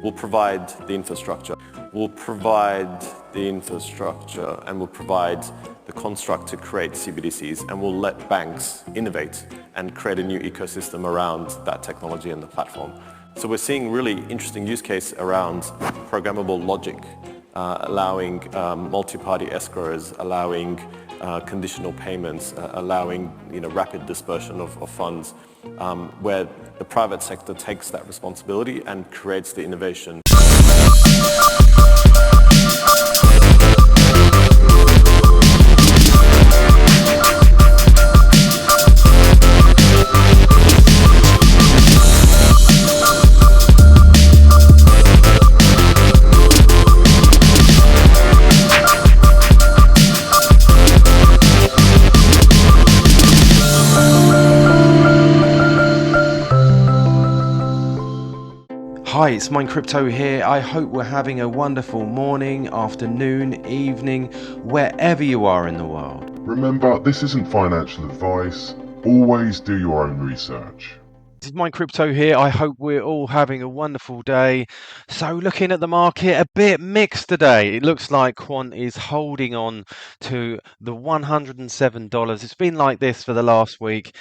We'll provide the infrastructure. We'll provide the infrastructure and we'll provide the construct to create CBDCs, and we'll let banks innovate and create a new ecosystem around that technology and the platform. So we're seeing really interesting use case around programmable logic, allowing multi-party escrows, allowing conditional payments, allowing rapid dispersion of funds, where the private sector takes that responsibility and creates the innovation. Hi, it's MindCrypto here. I hope we're having a wonderful morning, afternoon, evening, wherever you are in the world. Remember, this isn't financial advice. Always do your own research. This is MindCrypto here. I hope we're all having a wonderful day. So looking at the market, a bit mixed today. It looks like Quant is holding on to the $107. It's been like this for the last week,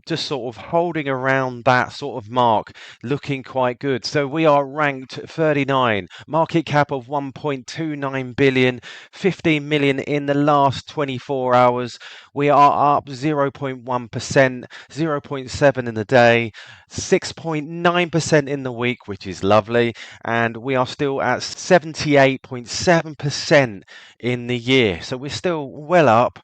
just sort of holding around that sort of mark, looking quite good. So we are ranked 39, market cap of 1.29 billion, 15 million in the last 24 hours. We are up 0.1%, 0.7 in the day, 6.9% in the week, which is lovely, and we are still at 78.7% in the year. So we're still well up.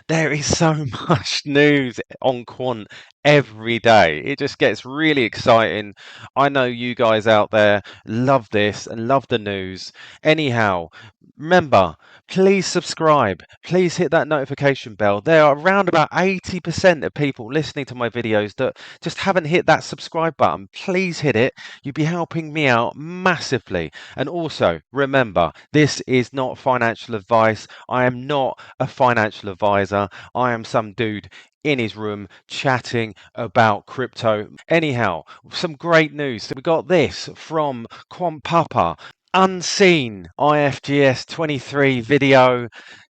There is so much news on Quant every day. It just gets really exciting. I know you guys out there love this and love the news. Anyhow, remember, please subscribe. Please hit that notification bell. There are around about 80% of people listening to my videos that just haven't hit that subscribe button. Please hit it. You'd be helping me out massively. And also, remember, this is not financial advice. I am not a financial advisor. I am some dude in his room chatting about crypto. Anyhow, some great news. So we got this from Quant Papa. Unseen IFGS 23 video.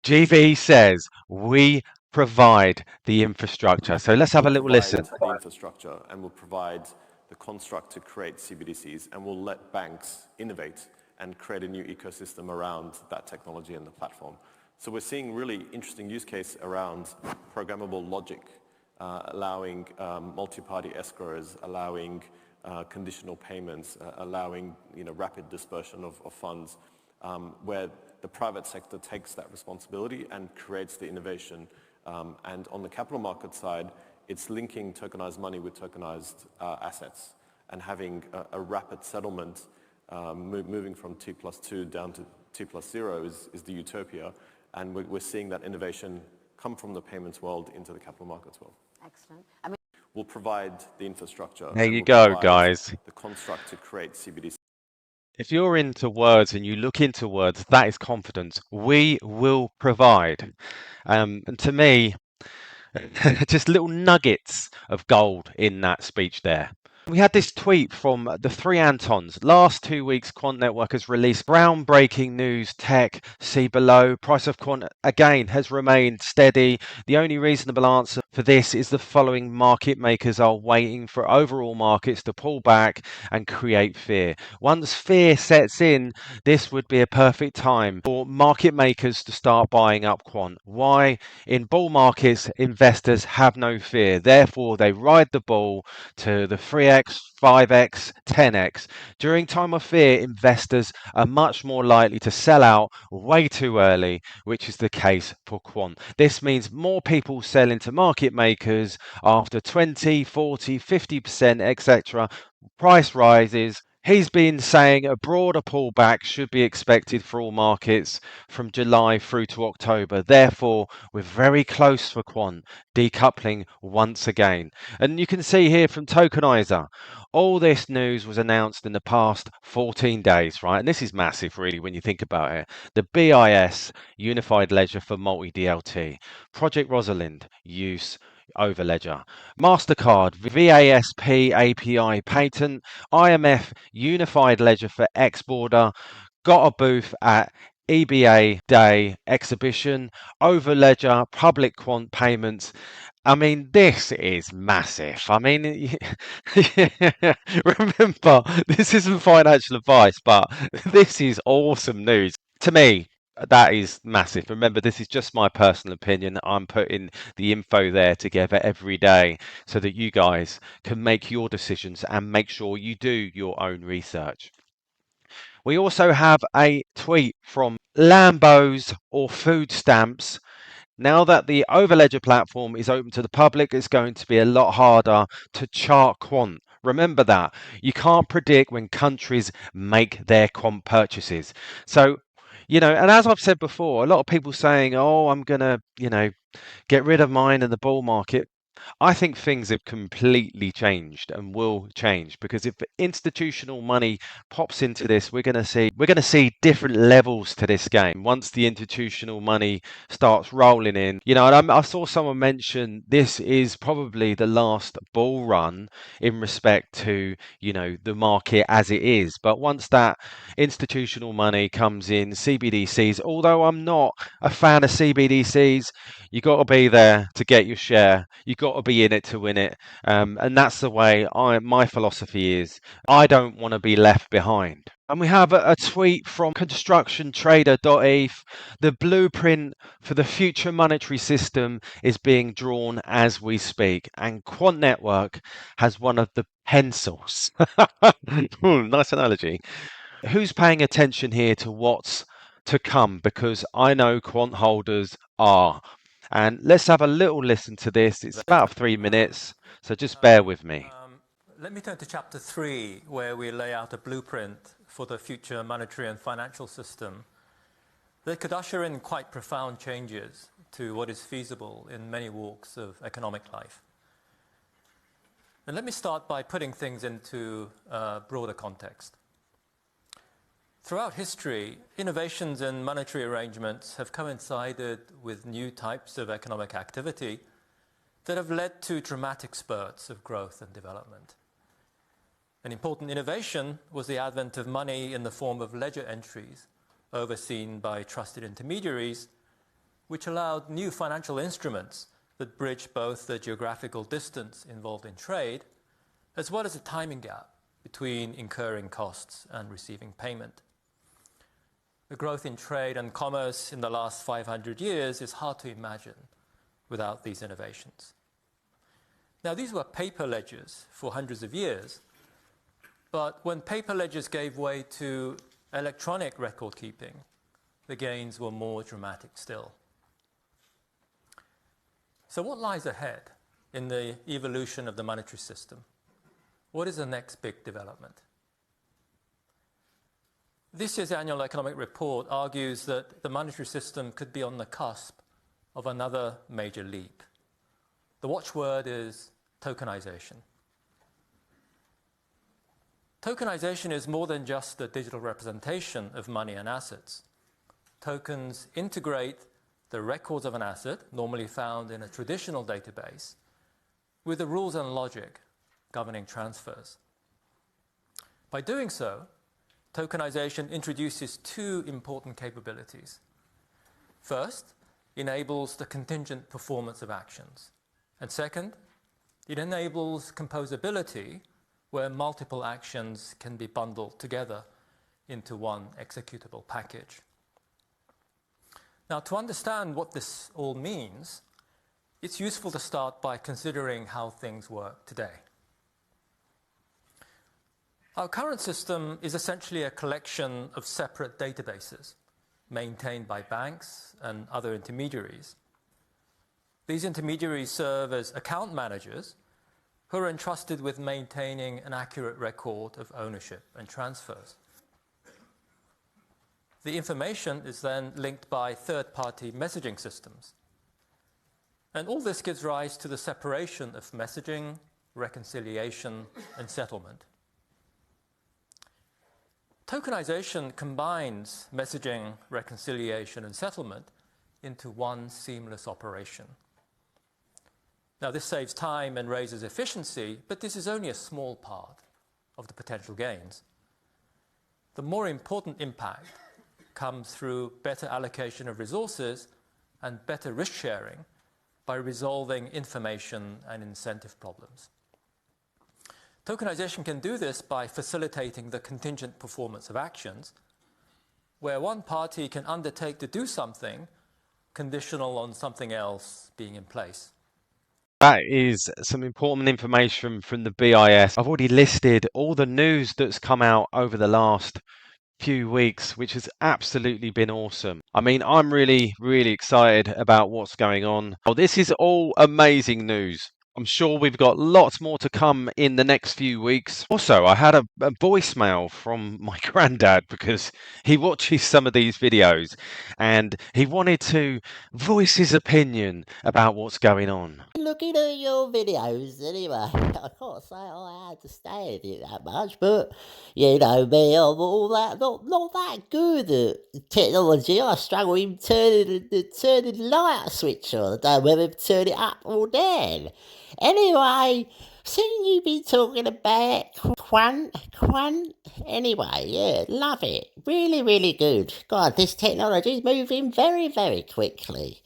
GV says we provide the infrastructure. So let's have a little listen. The infrastructure, and we'll provide the construct to create CBDCs, and we'll let banks innovate and create a new ecosystem around that technology and the platform. So we're seeing really interesting use case around programmable logic, allowing multi-party escrows, allowing conditional payments, allowing rapid dispersion of funds, where the private sector takes that responsibility and creates the innovation. And on the capital market side, it's linking tokenized money with tokenized assets and having a rapid settlement, moving from T+2 down to T+0 is the utopia. And we're seeing that innovation come from the payments world into the capital markets world. Excellent. We'll provide the infrastructure. There you go, guys. The construct to create CBDC. If you're into words and you look into words, that is confidence. We will provide. And to me, just little nuggets of gold in that speech there. We had this tweet from the three Antons. Last 2 weeks, Quant Network has released groundbreaking news, tech, see below. Price of Quant, again, has remained steady. The only reasonable answer for this is the following: market makers are waiting for overall markets to pull back and create fear. Once fear sets in, this would be a perfect time for market makers to start buying up Quant. Why? In bull markets, investors have no fear. Therefore, they ride the bull to the 3x, 5x, 10x. During time of fear, investors are much more likely to sell out way too early, which is the case for Quant. This means more people sell into market makers after 20, 40, 50%, etc. Price rises. He's been saying a broader pullback should be expected for all markets from July through to October. Therefore, we're very close for Quant, decoupling once again. And you can see here from Tokenizer, all this news was announced in the past 14 days, right? And this is massive, really, when you think about it. The BIS, Unified Ledger for Multi-DLT, Project Rosalind, use, Overledger. MasterCard, VASP API patent, IMF Unified Ledger for X-Border, got a booth at EBA Day exhibition, Overledger, public quant payments. I mean, this is massive. I mean, remember, this isn't financial advice, but this is awesome news. To me, that is massive. Remember, this is just my personal opinion. I'm putting the info there together every day so that you guys can make your decisions and make sure you do your own research. We also have a tweet from Lambos or food stamps. Now that the Overledger platform is open to the public, it's going to be a lot harder to chart quant. Remember that. You can't predict when countries make their quant purchases. So, and as I've said before, a lot of people saying, oh, I'm going to, get rid of mine in the bull market. I think things have completely changed and will change, because if institutional money pops into this, we're going to see different levels to this game once the institutional money starts rolling in. And I saw someone mention this is probably the last bull run in respect to the market as it is. But once that institutional money comes in, CBDCs, although I'm not a fan of CBDCs, you got to be there to get your share. You got to be in it to win it, and that's the way my philosophy is. I don't want to be left behind. And we have a tweet from constructiontrader.eth. The blueprint for the future monetary system is being drawn as we speak, and Quant Network has one of the pencils. Nice analogy. Who's paying attention here to what's to come? Because I know quant holders are. And let's have a little listen to this. It's about 3 minutes, so just bear with me. Let me turn to chapter 3, where we lay out a blueprint for the future monetary and financial system that could usher in quite profound changes to what is feasible in many walks of economic life. And let me start by putting things into a broader context. Throughout history, innovations in monetary arrangements have coincided with new types of economic activity that have led to dramatic spurts of growth and development. An important innovation was the advent of money in the form of ledger entries, overseen by trusted intermediaries, which allowed new financial instruments that bridge both the geographical distance involved in trade, as well as a timing gap between incurring costs and receiving payment. The growth in trade and commerce in the last 500 years is hard to imagine without these innovations. Now, these were paper ledgers for hundreds of years, but when paper ledgers gave way to electronic record keeping, the gains were more dramatic still. So what lies ahead in the evolution of the monetary system? What is the next big development? This year's annual economic report argues that the monetary system could be on the cusp of another major leap. The watchword is tokenization. Tokenization is more than just the digital representation of money and assets. Tokens integrate the records of an asset, normally found in a traditional database, with the rules and logic governing transfers. By doing so, tokenization introduces two important capabilities. First, enables the contingent performance of actions. And second, it enables composability, where multiple actions can be bundled together into one executable package. Now, to understand what this all means, it's useful to start by considering how things work today. Our current system is essentially a collection of separate databases maintained by banks and other intermediaries. These intermediaries serve as account managers who are entrusted with maintaining an accurate record of ownership and transfers. The information is then linked by third-party messaging systems. And all this gives rise to the separation of messaging, reconciliation, and settlement. Tokenization combines messaging, reconciliation, and settlement into one seamless operation. Now, this saves time and raises efficiency, but this is only a small part of the potential gains. The more important impact comes through better allocation of resources and better risk sharing by resolving information and incentive problems. Tokenization can do this by facilitating the contingent performance of actions, where one party can undertake to do something conditional on something else being in place. That is some important information from the BIS. I've already listed all the news that's come out over the last few weeks, which has absolutely been awesome. I mean, I'm really excited about what's going on. Oh, this is all amazing news. I'm sure we've got lots more to come in the next few weeks. Also, I had a voicemail from my granddad because he watches some of these videos and he wanted to voice his opinion about what's going on. Looking at your videos anyway, I can't say I understand it that much, but you know me, I'm all that not that good at technology. I struggle in turning the light switch on. I don't know whether to turn it up or down. Anyway, seen you been talking about Quant. Anyway, yeah, love it. Really good. God, this technology is moving very quickly.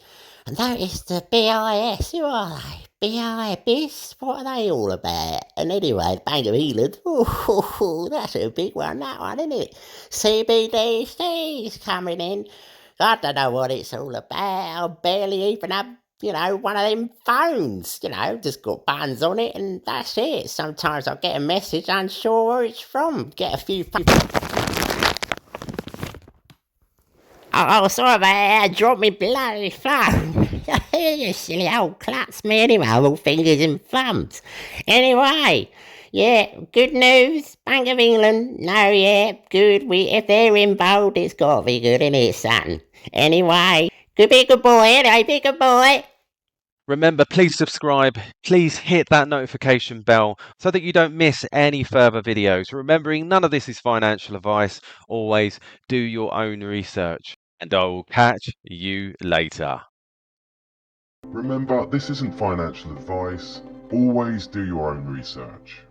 I noticed the BIS, who are they? BIS? What are they all about? And anyway, the Bank of England, that's a big one, that one, isn't it? CBDC's coming in. I don't know what it's all about. I barely even have, one of them phones, just got buttons on it and that's it. Sometimes I get a message unsure where it's from. Get a few... Oh, sorry about that. I dropped me bloody phone. You silly old klutz me anyway, all fingers and thumbs. Anyway, yeah, good news. Bank of England, no, yeah, good. If they're involved, it's got to be good, innit, son? Anyway, be a good boy, anyway, be a good boy. Remember, please subscribe, please hit that notification bell so that you don't miss any further videos. Remembering none of this is financial advice, always do your own research. And I'll catch you later. Remember, this isn't financial advice. Always do your own research.